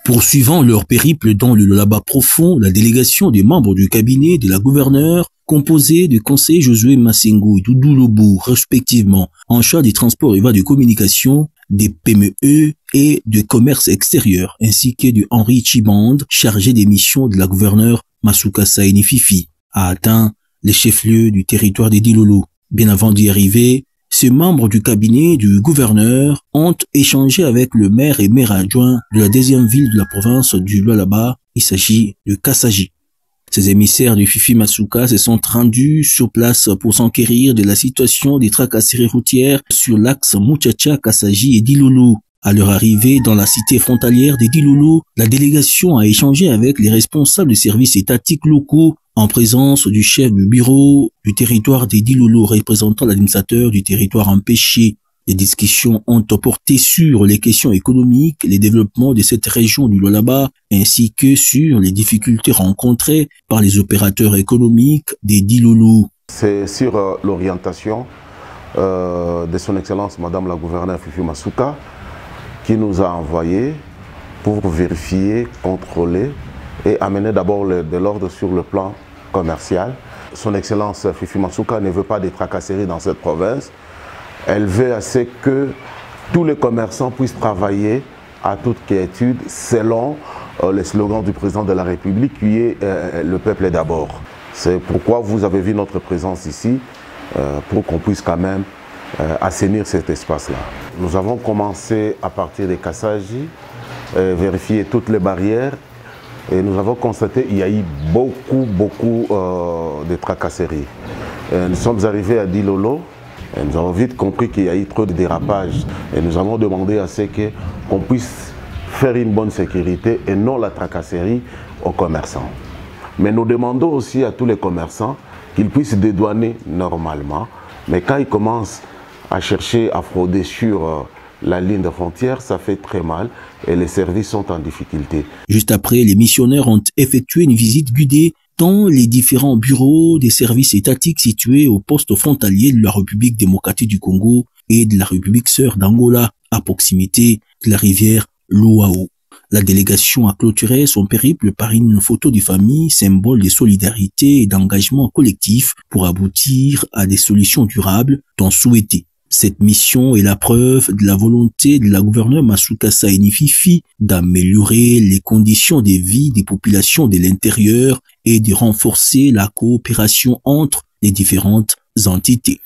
Poursuivant leur périple dans le Lualaba profond, la délégation des membres du cabinet de la gouverneure, composée de conseillers Josué Massengo et Doudou Lobo, respectivement, en charge des transports et voies de communication, des PME et de commerce extérieur, ainsi que de Henri Chiband, chargé des missions de la gouverneure Masuka Saini Fifi, a atteint les chefs-lieux du territoire des Dilolo. Bien avant d'y arriver, ces membres du cabinet du gouverneur ont échangé avec le maire et maire adjoint de la deuxième ville de la province du Lualaba. Il s'agit de Kassaji. Ces émissaires du Fifi Masuka se sont rendus sur place pour s'enquérir de la situation des tracasseries routières sur l'axe Muchacha, Kassaji et Dilolo. À leur arrivée dans la cité frontalière des Dilolo, la délégation a échangé avec les responsables des services étatiques locaux en présence du chef du bureau du territoire des Dilolo représentant l'administrateur du territoire empêché. Les discussions ont porté sur les questions économiques, les développements de cette région du Lualaba, ainsi que sur les difficultés rencontrées par les opérateurs économiques des Dilolo. C'est sur l'orientation de son Excellence Madame la gouverneure Fifi Masuka qui nous a envoyé pour vérifier, contrôler et amener d'abord de l'ordre sur le plan commercial. Son Excellence Fifi Masuka ne veut pas de tracasseries dans cette province. Elle veut assez que tous les commerçants puissent travailler à toute quiétude selon le slogan du président de la République qui est le peuple d'abord. C'est pourquoi vous avez vu notre présence ici pour qu'on puisse quand même assainir cet espace-là. Nous avons commencé à partir de Kassaji, vérifier toutes les barrières et nous avons constaté qu'il y a eu beaucoup de tracasseries. Nous sommes arrivés à Dilolo. Et nous avons vite compris qu'il y a eu trop de dérapages et nous avons demandé à ce qu'on puisse faire une bonne sécurité et non la tracasserie aux commerçants. Mais nous demandons aussi à tous les commerçants qu'ils puissent dédouaner normalement. Mais quand ils commencent à chercher à frauder sur la ligne de frontière, ça fait très mal et les services sont en difficulté. Juste après, les missionnaires ont effectué une visite guidée dans les différents bureaux des services étatiques situés au poste frontalier de la République démocratique du Congo et de la République sœur d'Angola, à proximité de la rivière Luao. La délégation a clôturé son périple par une photo de famille, symbole de solidarité et d'engagement collectif pour aboutir à des solutions durables tant souhaitées. Cette mission est la preuve de la volonté de la gouverneure Masuka Saini Fifi d'améliorer les conditions de vie des populations de l'intérieur et de renforcer la coopération entre les différentes entités.